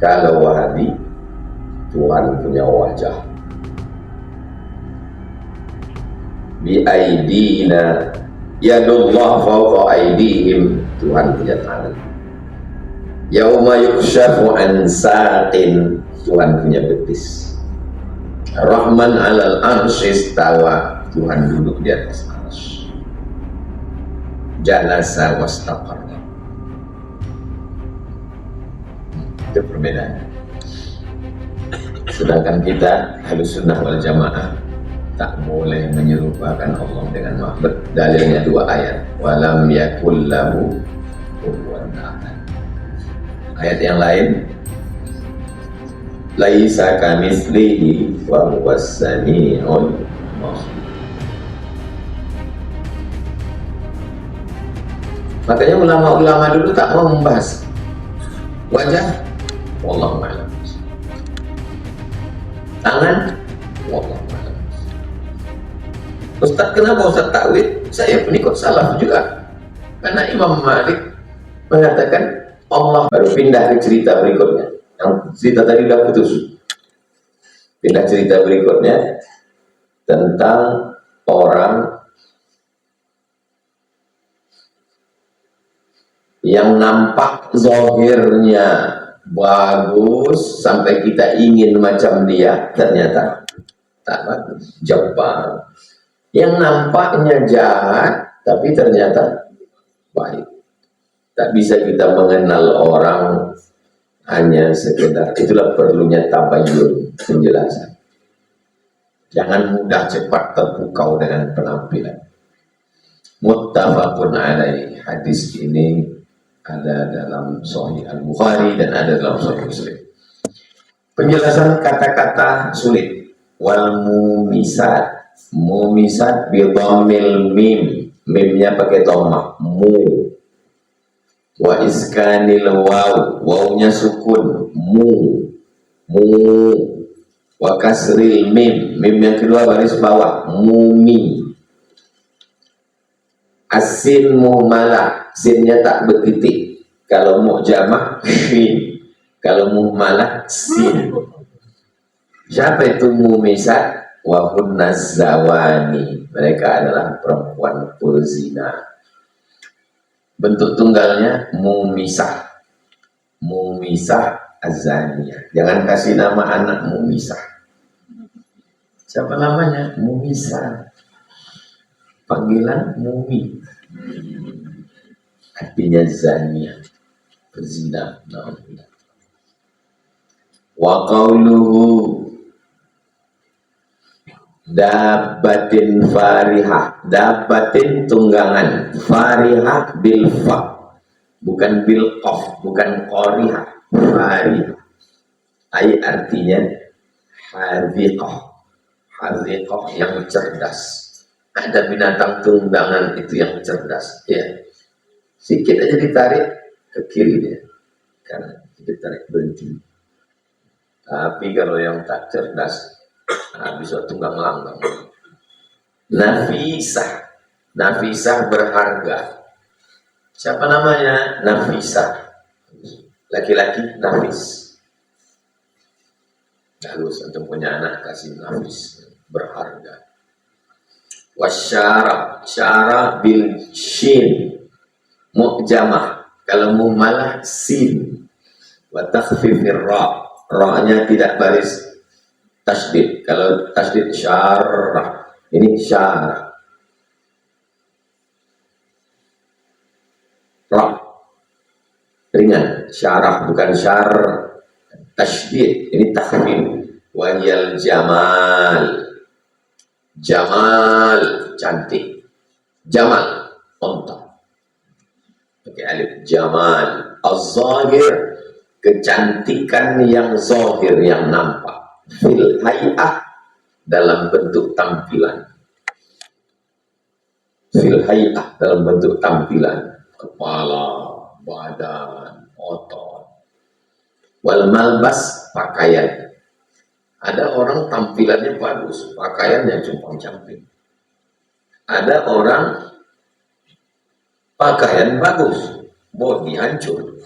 Kalau Wahabi, Tuhan punya wajah. Bi aidina, yadullah fawqa aidihim, Tuhan punya tangan. Yauma yukshafu an saqin, Tuhan punya betis. Rahman alal arsy istawa, Tuhan duduk di atas arsy. Jalasa wastaqarra. Itu perbedaannya. Sedangkan kita Ahlus Sunnah wal Jamaah tak boleh menyerupakan Allah dengan makhluk. Dalilnya 2 ayat. Walam yakul lahu kufuwan ahad. Ayat yang lain, laisa kamitslihi wa huwas samiul basir. Makanya ulama-ulama dulu tak mau membahas wajah, wallahu a'lam. Tangan, wallahu a'lam. Ustaz, kenapa Ustaz takwil? Saya pengikut salaf juga. Karena Imam Malik mengatakan Allah, baru pindah ke cerita berikutnya. Yang cerita tadi udah putus. Pindah cerita berikutnya tentang orang yang nampak zahirnya bagus sampai kita ingin macam dia, ternyata tak bagus, jabbar. Yang nampaknya jahat tapi ternyata baik. Tak bisa kita mengenal orang hanya sekedar, itulah perlunya tabayyun, penjelasan. Jangan mudah cepat terpukau dengan penampilan. Muttafaqun alaih, hadis ini ada dalam Sahih Al-Bukhari dan ada dalam Sahih Muslim. Penjelasan kata-kata sulit. Wal mumisat, mumisat bi dhammil mim, mimnya pakai dhammah, mu. Wa iskanil waw, wawnya sukun, mu. Wa kasril mim, mim yang kedua baris bawah, mumi. Asin muhmalah, sinnya tak bertitik. Kalau mu'jamah, sin. Kalau muhmalah, sin. Siapa itu mumisat? Wa hunnaz zawani, mereka adalah perempuan pezina. Bentuk tunggalnya mumisah, mumisah azaniyah. Jangan kasih nama anak mumisah. Siapa namanya? Mumisah. Panggilan mumi. Artinya zaniyah, berzina. Wa qawluhu dabbatin farihah, dabbatin tunggangan, farihah bil fa, bukan bil qaf, bukan qarihah, farihah. Ai artinya hadhiqah, hadhiqah yang cerdas. Ada binatang tunggangan itu yang cerdas, ya. Sedikit aja ditarik ke kiri dia, karena ditarik berhenti. Tapi kalau yang tak cerdas, bisa tunggang langgang. Nafisah, Nafisah berharga. Siapa namanya? Nafisah. Laki-laki Nafis. Bagus, untuk punya anak kasih Nafis, berharga. Wasyara, syara bil shin, mu'jamah. Kalau mu'malah sin. Wa takhfifir ra, ra-nya tidak baris tasdid. Kalau tasdid syarah, ini syarah. Ra ringan, syarah bukan syar. Tasdid ini takhfif. Wajal jamal, jamal cantik, jamal onta pakai alif, jamal. Az-zahir, kecantikan yang zahir, yang nampak. Fil hay'ah, dalam bentuk tampilan. Fil hay'ah, dalam bentuk tampilan. Kepala, badan, otot. Wal malbas, pakaian. Ada orang tampilannya bagus, pakaiannya compang-camping. Ada orang pakaian bagus, body hancur.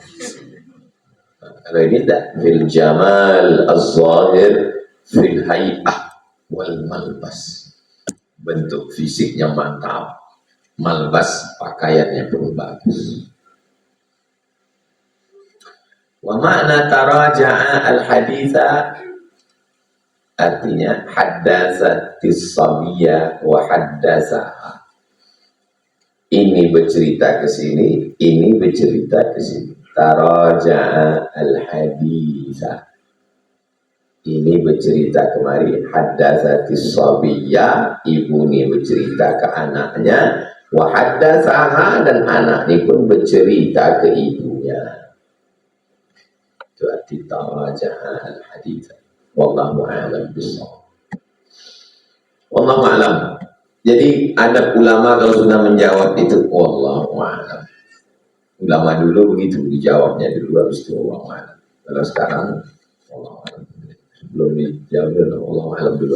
Kalau ini tidak, fil jamal az-zahir fil hay'ah wal malbas. Bentuk fisiknya mantap, malbas pakaiannya pun bagus. Wa makna taraja'a al-haditha artinya haddatsatis sabiyya wa haddatsaha. Ini bercerita ke sini, ini bercerita ke sini. Taraja'a al-haditha. Ini bercerita kemari, haddatsatis sabiyya, ibu ini bercerita ke anaknya, wa haddatsaha, dan anak ini pun bercerita ke ibunya. Itu arti taraja'a al-haditha. Wallahu a'lam bishawab. Wallahu a'lam. Jadi ada ulama kalau sudah menjawab itu wallahu a'lam. Ulama dulu begitu dijawabnya dulu, habis itu wallahu a'lam. Kalau sekarang wallahu a'lam. Belum dijawab dulu wallahu a'lam dulu.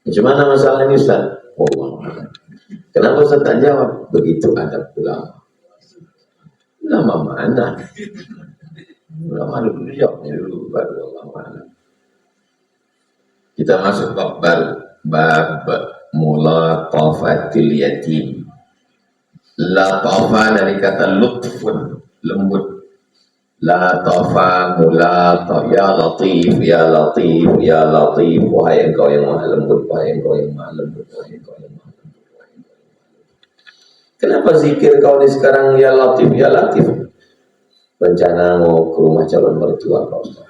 Bagaimana masalah ini Ustaz? Wallahu a'lam. Kenapa Ustaz tak jawab? Begitu adab ulama. Ulama mana? Ulama dulu jawabnya dulu baru wallahu a'lam. Kita masuk bab baru, bab mulatafatil yatim. Latafa dari kata lutfun, lembut. Latafa mulata, ya latif, ya latif, ya latif. Wahai engkau yang maha lembut, wahai engkau yang maha lembut, wahai engkau yang maha lembut. Kenapa zikir kau ini sekarang ya latif, ya latif? Rencana mau ke rumah calon mertua kau, Ustaz.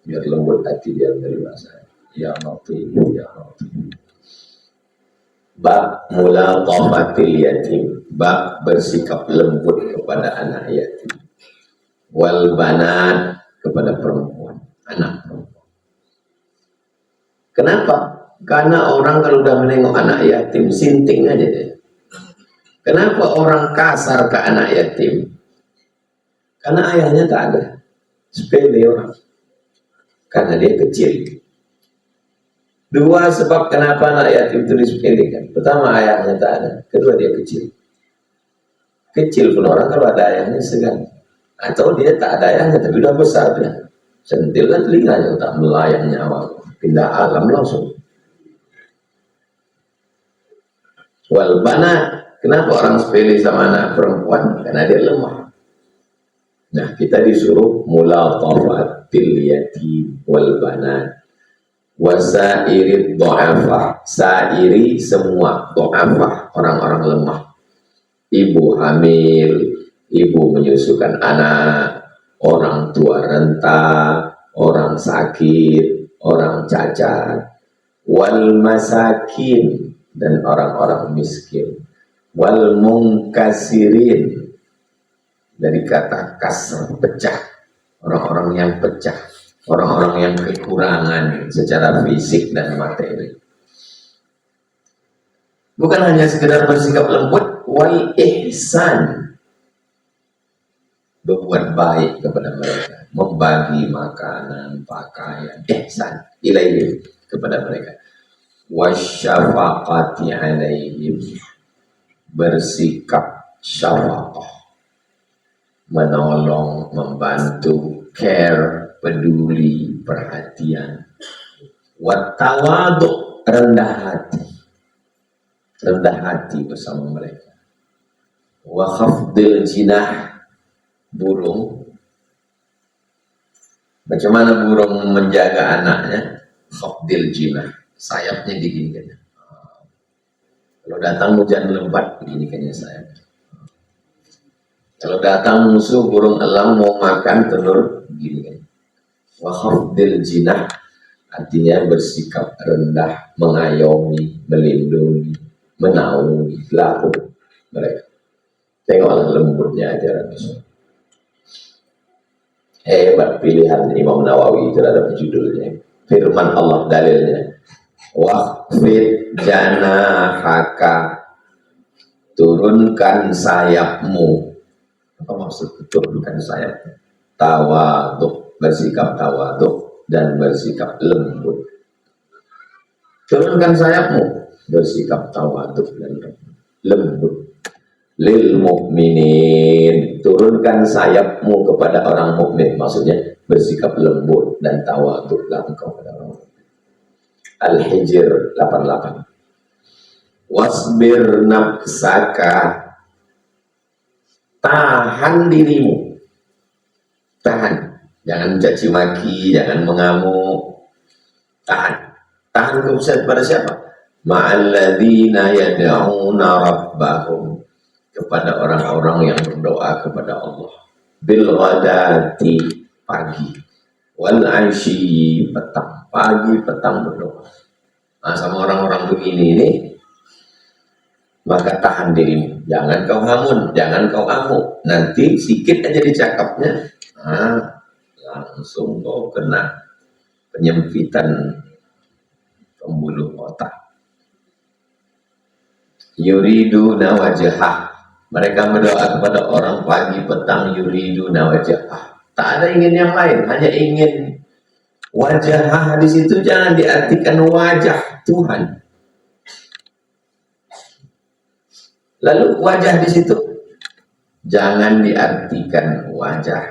Biar lembut hati dia menerima saya. Ya latif, ya latif. Bab mulatafatil yatim, bab bersikap lembut kepada anak yatim. Wal banat, kepada perempuan, anak perempuan. Kenapa? Karena orang kalau udah menengok anak yatim sinting aja deh. Kenapa orang kasar ke anak yatim? Karena ayahnya tak ada. Sepele orang. Karena dia kecil. Dua sebab kenapa anak yatim itu disepelekan. Pertama, ayahnya tak ada. Kedua, dia kecil. Kecil pun orang kalau ada ayahnya segan. Atau dia tak ada ayahnya tapi udah besar dia. Sentillah telinganya, tak melayang nyawa. Pindah alam langsung. Wal banat. Kenapa orang sepele sama anak perempuan? Karena dia lemah. Nah, kita disuruh mulatafatil yatim wal banat. Wasairid do'afah, sairi semua do'afah, orang-orang lemah. Ibu hamil, ibu menyusukan anak, orang tua renta, orang sakit, orang cacat. Wal masakin, dan orang-orang miskin. Wal mungkasirin, dari kata kasr, pecah, orang-orang yang pecah, orang-orang yang kekurangan secara fisik dan materi. Bukan hanya sekedar bersikap lembut, wal ihsan, berbuat baik kepada mereka, membagi makanan, pakaian, ihsan ilaihim, kepada mereka. Wasyafaqati alaihim, bersikap syafaqah, menolong, membantu, care, peduli, perhatian. Wattawadu, rendah hati bersama mereka. Wa khafdil jinah, burung. Bagaimana burung menjaga anaknya? Khafdil jinah, sayapnya diginikan. Kalau datang hujan lebat, beginikannya sayap. Kalau datang musuh burung elang mau makan telur, begini kan. Wa khafdil jinah, artinya bersikap rendah, mengayomi, melindungi, menaungi, laku mereka. Tengoklah lembutnya ajaran Rasul. Hebat pilihan Imam Nawawi terhadap judulnya. Firman Allah dalilnya. Waqfid janahaka, turunkan sayapmu. Apa maksud turunkan sayap? Tawaduk, bersikap tawaduk dan bersikap lembut. Turunkan sayapmu, bersikap tawaduk dan lembut. lil mukminin, turunkan sayapmu kepada orang mukmin, maksudnya bersikap lembut dan tawaduklah engkau kepada orang mukmin. Al-Hijr 88. Wasbir nafsaka, tahan dirimu, tahan, jangan caci maki, jangan mengamuk, tahan kepada siapa? Ma'alladzina yad'una rabbahum, kepada orang-orang yang berdoa kepada Allah, bil ghadati, pagi, wal asyi, petang, pagi petang berdoa. Nah, sama orang-orang begini ini, maka tahan dirimu, jangan kau hamun, jangan kau amuk, nanti sedikit aja dicakapnya, langsung kau kena penyempitan pembuluh otak. Yuriduna wajhah, mereka berdoa kepada orang pagi petang, yuriduna wajhah, tak ada ingin yang lain, hanya ingin wajah. Di situ jangan diartikan wajah Tuhan. Lalu wajah di situ jangan diartikan wajah,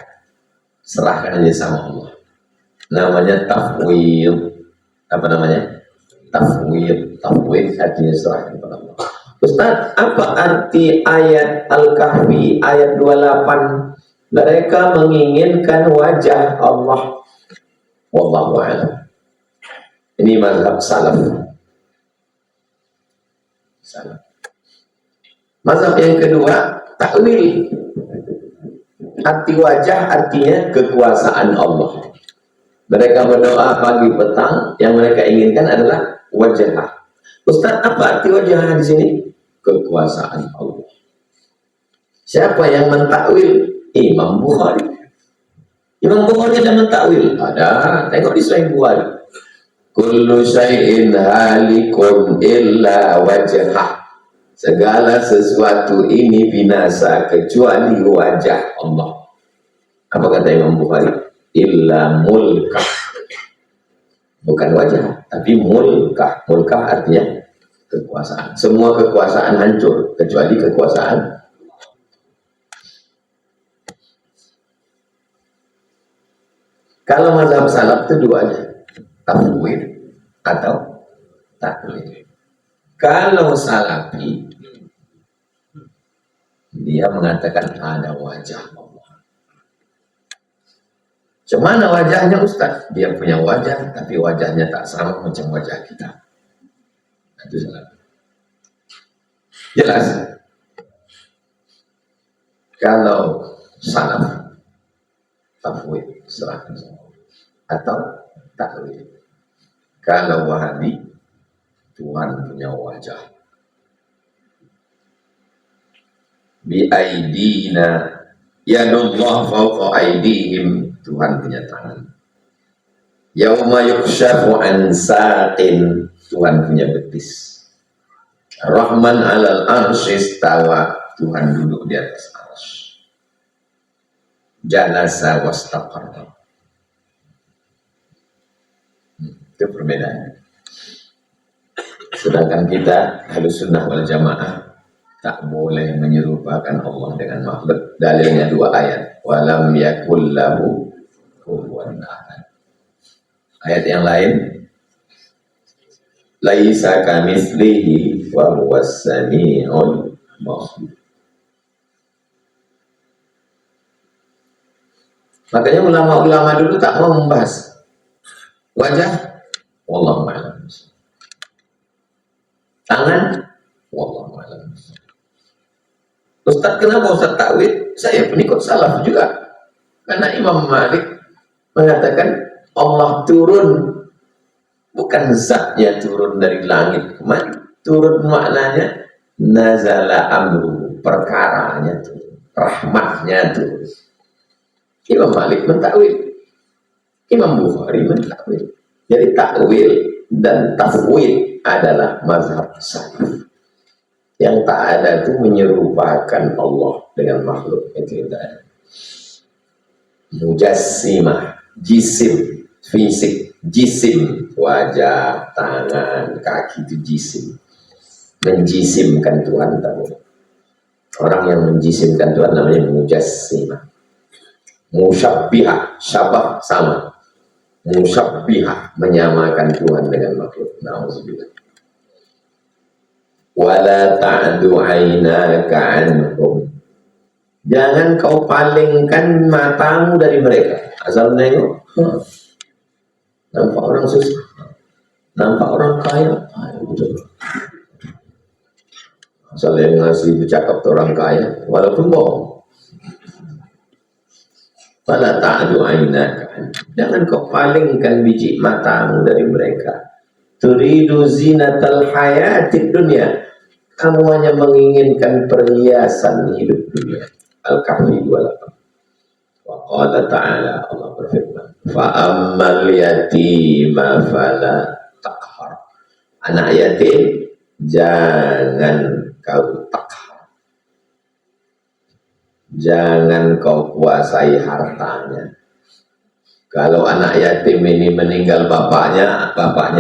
serahkan aja sama Allah. Namanya tafwid. Apa namanya? Tafwid. Tafwid artinya serahkan kepada Allah. Ustaz, apa arti ayat Al-Kahfi ayat 28? Mereka menginginkan wajah Allah. Wallahu a'lam. Ini mazhab salaf. Mazhab yang kedua, takwil. Arti wajah artinya kekuasaan Allah. Mereka berdoa pagi petang, yang mereka inginkan adalah wajah. Ustaz, apa arti wajah di sini? Kekuasaan Allah. Siapa yang mentakwil? Imam Bukhari. Imam Bukhari ada mentakwil? Ada. Tengok di Sahih Bukhari. Kullu syai'in halikun illa wajhah. Segala sesuatu ini binasa kecuali wajah Allah. Apa kata Imam Bukhari? Illa mulkah. Bukan wajah, tapi mulkah. Mulkah artinya kekuasaan. Semua kekuasaan hancur kecuali kekuasaan. Kalau mazhab salaf itu dua aja, tafwid atau takwil. Kalau salafi, dia mengatakan ada wajah Allah. Cemana wajahnya Ustaz? Dia punya wajah, tapi wajahnya tak sama macam wajah kita. Itu salafi. Jelas? Kalau salaf, tafwid, serahkan atau takwil. Kalau Wahabi, Tuhan punya wajah. Bi aidina yadullah fawqa aidihim, Tuhan punya tangan. Yauma yukshafu an saqin, Tuhan punya betis. Rahman alal arsy istawa, Tuhan duduk di atas arsy. Jalasa wastaqarra. Itu perbedaannya. Sedangkan kita Ahlus Sunnah wal Jamaah tak boleh menyerupakan Allah dengan makhluk. Dalilnya dua ayat. Walam yakul lahu kufuwan ahad. Ayat yang lain, laisa kamitslihi wa huwas samiul basir. Makanya ulama-ulama dulu tak mau membahas wajah, wallahu a'lam. Tangan, wallahu a'lam. Ustaz, kenapa Ustaz takwil? Saya pengikut salaf juga. Karena Imam Malik mengatakan Allah turun, bukan zatnya turun dari langit kemari. Turun maknanya nazala amru, perkaranya turun, rahmatnya turun. Imam Malik mentakwil, Imam Bukhari mentakwil. Jadi takwil dan tafwid adalah mazhab salaf. Yang tak ada itu menyerupakan Allah dengan makhluk, itu tidak ada. Mujassimah, jisim, fisik, jisim, wajah, tangan, kaki itu jisim. Menjisimkan Tuhan tak boleh. Orang yang menjisimkan Tuhan namanya mujassimah. Musyabbihah, syabah sama. Musyabbihah, menyamakan Tuhan dengan makhluk. Nauzubillah. Wala ta'du 'ainaka 'anhum. Jangan kau palingkan matamu dari mereka. Asal nengok, nampak orang susah, nampak orang kaya, asal yang ngasih bercakap ke orang kaya, walaupun bohong. Fala ta'du 'ainaka. Jangan kau palingkan biji matamu dari mereka. Turidu zinatal hayatid dunya. Kamu hanya menginginkan perhiasan hidup dunia. Al-Kahfi 28. Wa qala ta'ala, Allah berfirman, fa ammal yatima fala taqhar. Anak yatim jangan kau takhar. Jangan kau kuasai hartanya. Kalau anak yatim ini meninggal bapaknya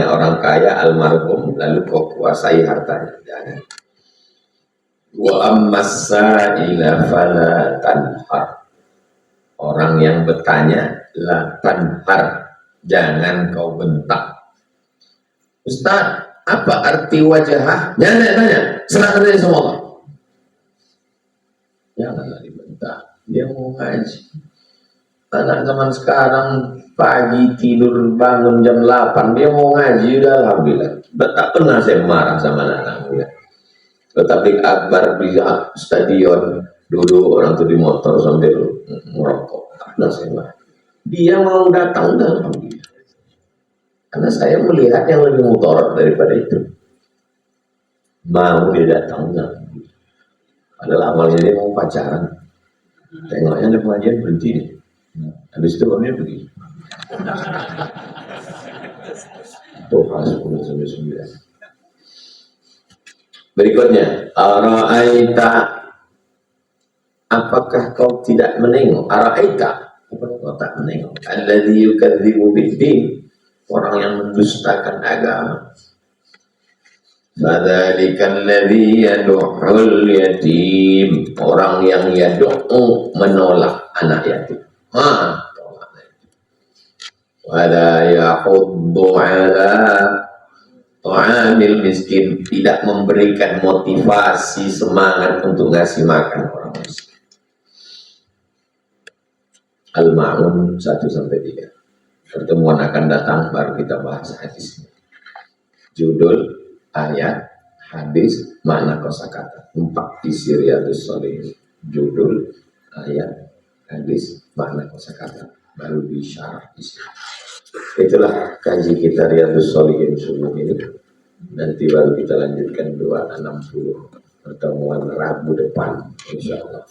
orang kaya almarhum, lalu kau kuasai hartanya, jangan. Wa ammas sa'ila fala tanhar. Orang yang bertanya, la tanhar, jangan kau bentak. Ustaz, apa arti wajahah? Jangan tanya, serahkan saja semua. Janganlah dibentak, dia mau ngaji. Anak zaman sekarang pagi tidur bangun jam 8, dia mau ngaji, udah alhamdulillah. Tak pernah saya marah sama anak-anak muda. Tetapi akbar di stadion, duduk orang tuh di motor sambil merokok, tak pernah saya marah. Dia mau datang, udah alhamdulillah. Karena saya melihat yang lebih mutorot daripada itu. Mau dia datang, udah alhamdulillah. Padahal awalnya dia mau pacaran. Tengoknya ada pengajian, berhenti deh. Habis itu orangnya pergi. Tuhan 10-9. Berikutnya, ara'aita, apakah kau tidak menengok? Ara'aita, apakah kau tak menengok? Alladzi yukadzibu bid-din, orang yang mendustakan agama. Fadzalika alladzi yad'ul yatim, orang yang yad'u, menolak anak yatim. Wala yahuddu ala ta'amil miskin, tidak memberikan motivasi semangat untuk ngasih makan orang miskin. Al-Ma'un 1-3. Pertemuan akan datang baru kita bahas hadisnya. Judul, ayat, hadis, makna kosakata. 4 isi Riyadhus Shalihin. Judul, ayat, hadis, makna kosakata. Baru disyarah di sini. Itulah kaji kita Riyadhus Shalihin subuh ini. Nanti baru kita lanjutkan 260 pertemuan Rabu depan, insya Allah.